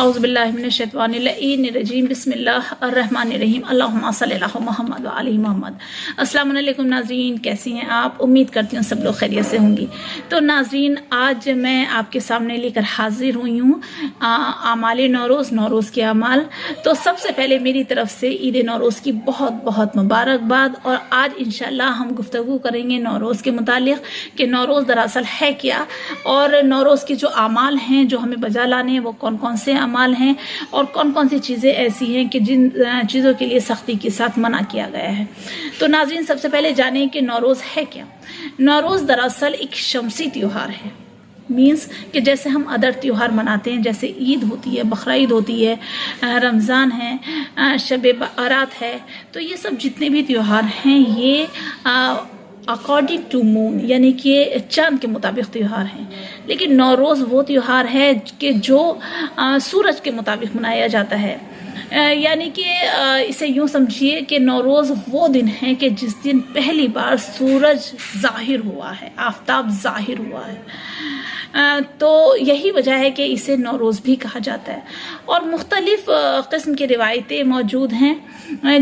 औज़ुबिल्लाहिमिनश्शैतानिर्रजीम बिस्मिल्लाहिर्रहमानिर्रहीम अल्लाहुम्मा सल्ली अला मुहम्मद व आलि मुहम्मद। अस्सलाम वालेकुम नाज़रीन, कैसी हैं आप? उम्मीद करती हूँ सब लोग खैरियत से होंगी। तो नाज़रीन, आज मैं आपके सामने लेकर हाजिर हुई हूँ आमाल नौरोज़ के अमाल। तो सबसे पहले मेरी तरफ से ईद नौरोज़ की बहुत बहुत मुबारकबाद। और आज इंशाल्लाह हम गुफ्तगू करेंगे नौरोज़ के मुतालिक कि नौरोज़ दरअसल है क्या, और नौरोज़ के जो अमाल हैं जो हमें बजा लाने हैं वो कौन कौन से अमाल हैं, और कौन कौन सी चीज़ें ऐसी हैं कि जिन चीज़ों के लिए सख्ती के साथ मना किया गया है। तो नाज़रीन, सबसे पहले जानें कि नौरोज़ है क्या। नौरोज़ दरअसल एक शमसी त्यौहार है। मीन्स कि जैसे हम अदर त्यौहार मनाते हैं, जैसे ईद होती है, बकरा ईद होती है, रमज़ान है, शब बारात है, तो ये सब जितने भी त्यौहार हैं ये अकॉर्डिंग टू मून यानी कि चांद के मुताबिक त्यौहार हैं। लेकिन नौरोज़ वो त्यौहार है कि जो सूरज के मुताबिक मनाया जाता है। यानी कि इसे यूँ समझिए कि नौरोज़ वो दिन है कि जिस दिन पहली बार सूरज ज़ाहिर हुआ है, आफताब ज़ाहिर हुआ है। तो यही वजह है कि इसे नौरोज़ भी कहा जाता है। और मुख्तलिफ़ किस्म की रिवायतें मौजूद हैं,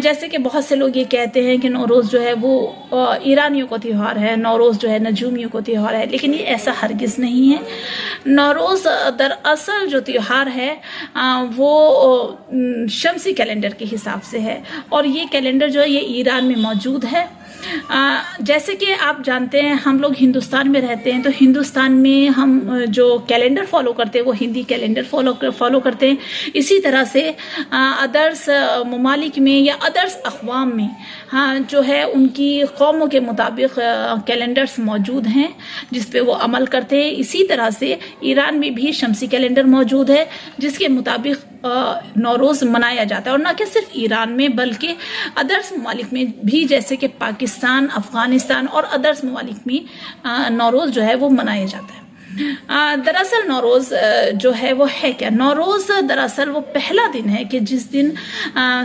जैसे कि बहुत से लोग ये कहते हैं कि नौरोज़ जो है वो ईरानियों का त्यौहार है, नौरोज़ जो है नजूमियों का त्यौहार है, लेकिन ये ऐसा हरगिज़ नहीं है। नौरोज़ दरअसल जो त्यौहार है वो शमसी कैलेंडर के हिसाब से है, और ये कैलेंडर जो है ये ईरान में मौजूद है। जैसे कि आप जानते हैं हम लोग हिंदुस्तान में रहते हैं, तो हिंदुस्तान में हम जो कैलेंडर फॉलो करते हैं वो हिंदी कैलेंडर फॉलो करते हैं। इसी तरह से अदर्स ममालिक में या अदर्स अक़वाम में जो है उनकी कौमों के मुताबिक कैलेंडर्स मौजूद हैं जिस पे वो अमल करते हैं। इसी तरह से ईरान में भी शमसी कैलेंडर मौजूद है जिसके मुताबिक नौरोज़ मनाया जाता है। और न कि सिर्फ ईरान में बल्कि अदर्स ममालिक में भी, जैसे कि पाकिस्तान, अफ़गानिस्तान और अदर्स ममालिक में नौरोज़ जो है वो मनाया जाता है। दरअसल नौरोज़ जो है वो है क्या। नौरोज़ दरअसल वो पहला दिन है कि जिस दिन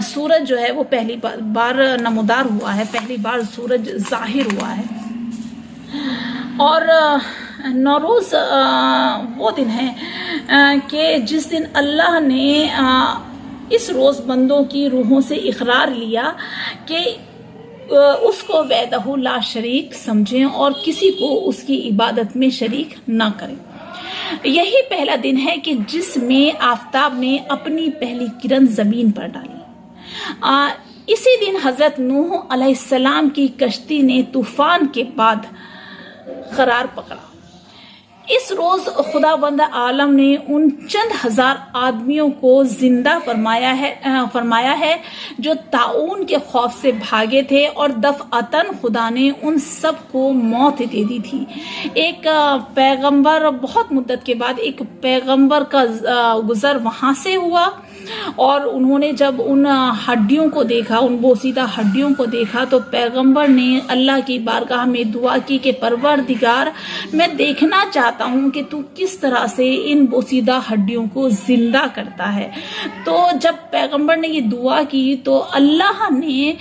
सूरज जो है वो पहली बार नमूदार हुआ है, पहली बार सूरज ज़ाहिर हुआ है। और नौरोज़ वो दिन है कि जिस दिन अल्लाह ने इस रोज़ बंदों की रूहों से इकरार लिया कि उसको वहदहू ला शरीक समझें और किसी को उसकी इबादत में शरीक ना करें। यही पहला दिन है कि जिसमें आफताब ने अपनी पहली किरण ज़मीन पर डाली। इसी दिन हज़रत नूह अलैहिस्सलाम की कश्ती ने तूफ़ान के बाद करार पकड़ा। इस रोज़ खुदावंद आलम ने उन चंद हजार आदमियों को जिंदा फरमाया है जो ताऊन के खौफ से भागे थे, और दफ़अतन खुदा ने उन सब को मौत दे दी थी। एक पैगंबर, बहुत मुद्दत के बाद एक पैगंबर का गुज़र वहाँ से हुआ, और उन्होंने जब उन हड्डियों को देखा, उन बोसीदा हड्डियों को देखा, तो पैगंबर ने अल्लाह की बारगाह में दुआ की कि परवरदिगार, मैं देखना चाहता हूँ कि तू किस तरह से इन बोसीदा हड्डियों को जिंदा करता है। तो जब पैगंबर ने ये दुआ की तो अल्लाह ने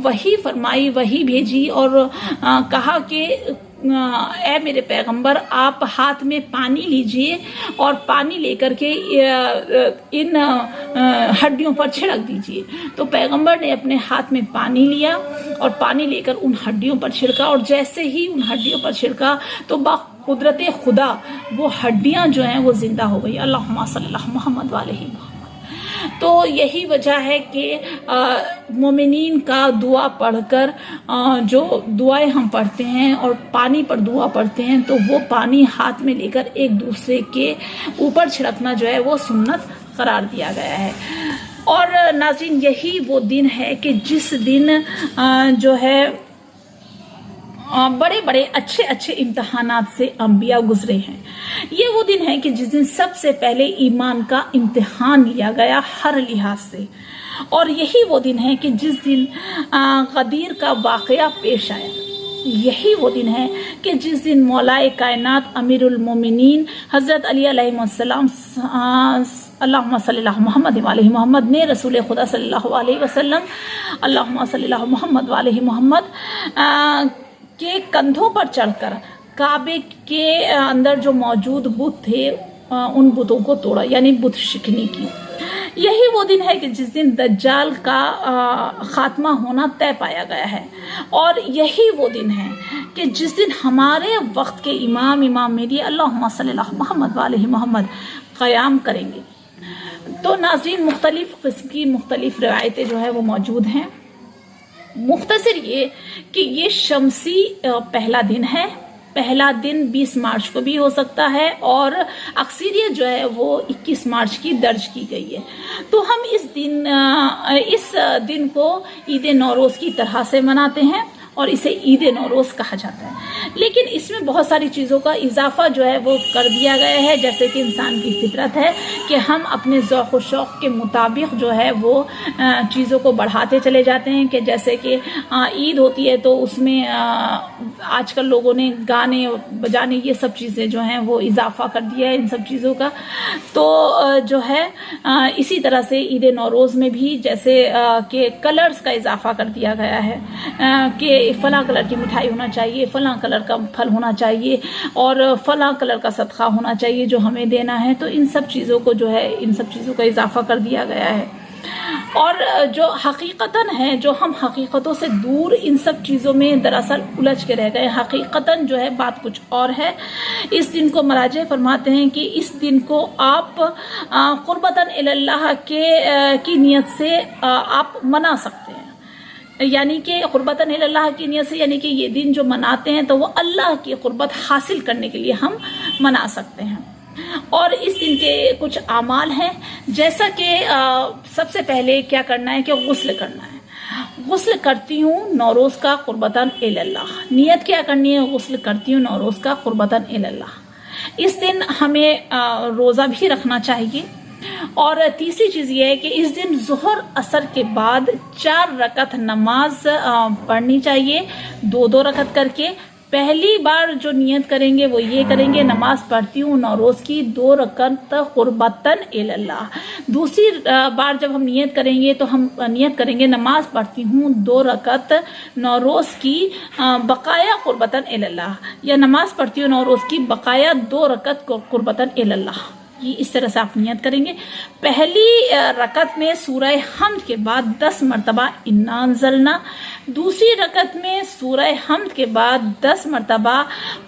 वही फरमाई, वही भेजी और कहा कि ऐ मेरे पैगंबर, आप हाथ में पानी लीजिए और पानी लेकर के इन हड्डियों पर छिड़क दीजिए। तो पैगंबर ने अपने हाथ में पानी लिया और पानी लेकर उन हड्डियों पर छिड़का, और जैसे ही उन हड्डियों पर छिड़का तो कुदरत खुदा वो हड्डियां जो हैं वो जिंदा हो गई। अल्लाहुम्मा सल्ली अला मुहम्मद व आलि मुहम्मद। तो यही वजह है कि मोमिनीन का दुआ पढ़कर जो दुआएं हम पढ़ते हैं और पानी पर दुआ पढ़ते हैं, तो वो पानी हाथ में लेकर एक दूसरे के ऊपर छिड़कना जो है वो सुन्नत करार दिया गया है। और नाज़रीन, यही वो दिन है कि जिस दिन जो है बड़े बड़े अच्छे अच्छे इम्तहानात से अंबिया गुजरे हैं। ये वो दिन है कि जिस दिन सबसे पहले ईमान का इम्तिहान लिया गया हर लिहाज से, और यही वो दिन है कि जिस दिन गदीर का वाक़या पेश आया। यही वो दिन है कि जिस दिन मौलाए कायनात अमीरुल मोमिनीन हज़रत अली अलैहिस्सलाम अल्लाहुम्मा सल्ली अला मुहम्मद व आलि मुहम्मद ने रसूल खुदा सल्लल्लाहु अलैहि वसल्लम अल्लाहुम्मा सल्ली अला मुहम्मद व आलि मुहम्मद के कंधों पर चढ़कर काबे के अंदर जो मौजूद बुत थे उन बुतों को तोड़ा, यानी बुत शिकनी की। यही वो दिन है कि जिस दिन दज्जाल का खात्मा होना तय पाया गया है, और यही वो दिन है कि जिस दिन हमारे वक्त के इमाम मेहदी अल्लाहुम्मा सल्ली अला मुहम्मद व आले मोहम्मद क़याम करेंगे। तो नाज़रीन, मुख्तलिफ़ किस्म की मुख्तलिफ़ रिवायतें जो है वो मौजूद हैं। मुख्तसर ये कि ये शमसी पहला दिन है। पहला दिन 20 मार्च को भी हो सकता है, और अक्सरियत जो है वो 21 मार्च की दर्ज की गई है। तो हम इस दिन को ईद नौरोज़ की तरह से मनाते हैं, और इसे ईद नौरोज़ कहा जाता है। लेकिन इसमें बहुत सारी चीज़ों का इजाफा जो है वो कर दिया गया है, जैसे कि इंसान की फितरत है कि हम अपने ज़ौक़ व शौक़ के मुताबिक जो है वो चीज़ों को बढ़ाते चले जाते हैं। कि जैसे कि ईद होती है तो उसमें आजकल लोगों ने गाने बजाने ये सब चीज़ें जो हैं वो इजाफा कर दिया है इन सब चीज़ों का। तो जो है इसी तरह से ईद नौरोज़ में भी जैसे कि कलर्स का इजाफा कर दिया गया है कि फ़लाँ कलर की मिठाई होना चाहिए, फ़लाँ कलर का फल होना चाहिए, और फ़लाँ कलर का सदका होना चाहिए जो हमें देना है। तो इन सब चीज़ों को जो है, इन सब चीज़ों का इजाफा कर दिया गया है। और जो हकीकतन है, जो हम हकीकतों से दूर इन सब चीज़ों में दरअसल उलझ के रह गए। हकीकतन जो है बात कुछ और है। इस दिन को मराजे फरमाते हैं कि इस दिन को आप क़ुर्बतन इल्लाह की नीयत से आप मना सकते हैं। यानी कि क़ुर्बतन इल्लाह की नीयत से, यानी कि ये दिन जो मनाते हैं तो वो अल्लाह की क़ुर्बत हासिल करने के लिए हम मना सकते हैं। और इस दिन के कुछ आमाल हैं, जैसा कि सबसे पहले क्या करना है कि गुस्ल करना है। गुस्ल करती हूँ नौरोज़ का क़ुर्बतन इल्लाह। नियत क्या करनी है? गुस्ल करती हूँ नौरोज़ का क़ुर्बतन इल्लाह। इस दिन हमें रोज़ा भी रखना चाहिए। और तीसरी चीज़ ये है कि इस दिन ज़ुहर असर के बाद 4 रकत नमाज पढ़नी चाहिए, 2-2 रकत करके। पहली बार जो नियत करेंगे वो ये करेंगे, नमाज पढ़ती हूँ नौरोज़ की 2 रकत क़ुर्बतन इल्लाह। दूसरी बार जब हम नियत करेंगे तो हम नियत करेंगे, नमाज पढ़ती हूँ 2 रकत नौरोज़ की बकाया क़ुर्बतन इल्लाह, या नमाज पढ़ती हूँ नौरोज़ की बकाया 2 रकत क़ुर्बतन इल्लाह। ये इस तरह से आप नियत करेंगे। पहली रकत में सूरह हम्द के बाद 10 मरतबा इन्ना अंज़लना, दूसरी रकत में सूरह हम्द के बाद 10 मरतबा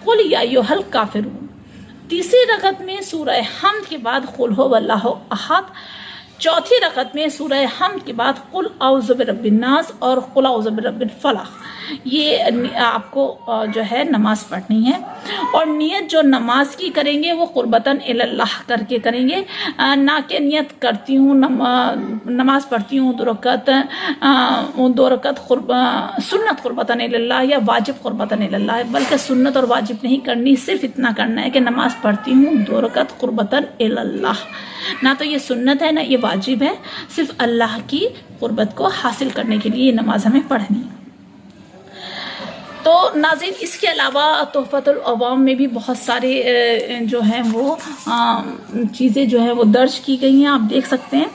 कुल या अय्युहल काफिरून, तीसरी रकत में सूरह हम्द के बाद कुल हुवल्लाहु अहद, चौथी रकत में सूरह हम्द के बाद कुल औज़ु बिरब्बिन नास और कुल औज़ु बिरब्बिल फलक। ये आपको जो है नमाज पढ़नी है। और नियत जो नमाज की करेंगे वो क़ुर्बतन इल्लाह करके करेंगे, ना कि नियत करती हूँ नमाज पढ़ती हूँ 2 रकत सुन्नत क़ुर्बतन इल्लाह या वाजिब क़ुर्बतन इल्लाह, बल्कि सुन्नत और वाजिब नहीं करनी, सिर्फ इतना करना है कि नमाज पढ़ती हूँ 2 रकत क़ुर्बतन इल्लाह। ना तो ये सुन्नत है ना ये वाजिब है, सिर्फ अल्लाह की क़ुर्बत को हासिल करने के लिए ये नमाज हमें पढ़नी है। तो नाज़रीन, इसके अलावा तोहफ़तुल अवाम में भी बहुत सारे जो हैं वो चीज़ें जो है वो दर्ज की गई हैं, आप देख सकते हैं।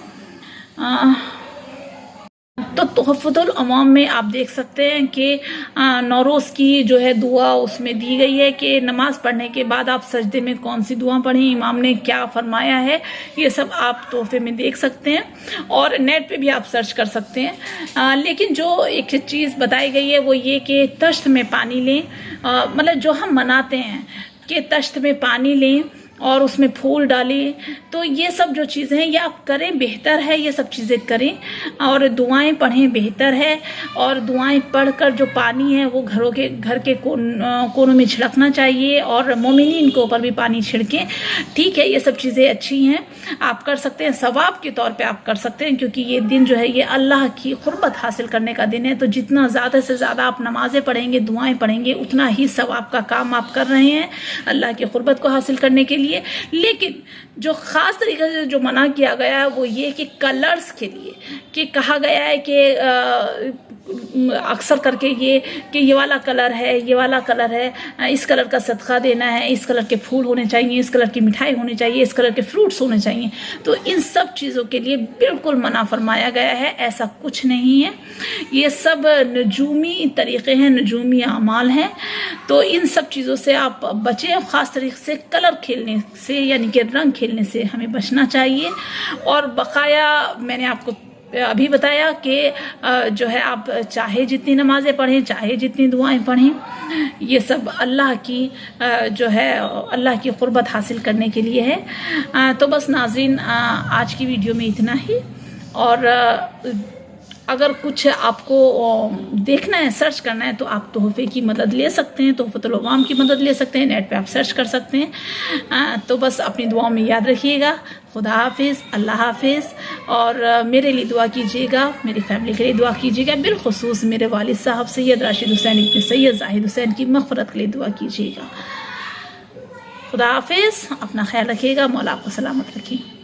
तो तोहफ़तुल अवाम में आप देख सकते हैं कि नौरोज़ की जो है दुआ उसमें दी गई है कि नमाज़ पढ़ने के बाद आप सजदे में कौन सी दुआ पढ़ें, इमाम ने क्या फरमाया है, ये सब आप तोहफ़े में देख सकते हैं और नेट पे भी आप सर्च कर सकते हैं। लेकिन जो एक चीज़ बताई गई है वो ये कि तश्त में पानी लें, मतलब जो हम मनाते हैं कि तश्त में पानी लें और उसमें फूल डालें, तो ये सब जो चीज़ें हैं ये आप करें, बेहतर है ये सब चीज़ें करें। और दुआएं पढ़ें, बेहतर है। और दुआएं पढ़कर जो पानी है वो घर के कोनों में छिड़कना चाहिए, और मोमिनीन के ऊपर भी पानी छिड़कें। ठीक है, ये सब चीज़ें अच्छी हैं, आप कर सकते हैं, सवाब के तौर पे आप कर सकते हैं, क्योंकि ये दिन जो है ये अल्लाह की क़ुर्बत हासिल करने का दिन है। तो जितना ज़्यादा से ज़्यादा आप नमाज़ें पढ़ेंगे, दुआएं पढ़ेंगे, उतना ही सवाब का काम आप कर रहे हैं अल्लाह की क़ुर्बत को हासिल करने के लिए। लेकिन जो ख़ास तरीके से जो मना किया गया है वो ये कि कलर्स के लिए, कि कहा गया है कि अक्सर करके ये वाला कलर है, ये वाला कलर है, इस कलर का सदका देना है, इस कलर के फूल होने चाहिए, इस कलर की मिठाई होनी चाहिए, इस कलर के फ्रूट्स होने चाहिए। तो इन सब चीज़ों के लिए बिल्कुल मना फरमाया गया है, ऐसा कुछ नहीं है। ये सब नजूमी तरीक़े हैं, नजूमी अमाल हैं। तो इन सब चीज़ों से आप बचें, ख़ास तरीके से कलर खेलने کرنے سے یعنی کہ رنگ کھیلنے سے ہمیں بچنا چاہیے. اور بقایا میں نے آپ کو ابھی بتایا کہ جو ہے آپ چاہے جتنی نمازیں پڑھیں، چاہے جتنی دعائیں پڑھیں، یہ سب اللہ کی جو ہے اللہ کی قربت حاصل کرنے کے لیے ہے. تو بس ناظرین آج کی ویڈیو میں اتنا ہی. اور اگر کچھ آپ کو دیکھنا ہے، سرچ کرنا ہے، تو آپ تحفے کی مدد لے سکتے ہیں، تحفۃ العوام کی مدد لے سکتے ہیں. نیٹ پہ آپ سرچ کر سکتے ہیں. تو بس اپنی دعاؤں میں یاد رکھیے گا. خدا حافظ، اللہ حافظ. اور میرے لیے دعا کیجیے گا، میری فیملی کے لیے دعا کیجیے گا. بالخصوص میرے والد صاحب سید راشد حسین ابن سید زاہد حسین کی مغفرت کے لیے دعا کیجیے گا. خدا حافظ. اپنا خیال رکھیے گا. مولا آپ کو سلامت رکھیں.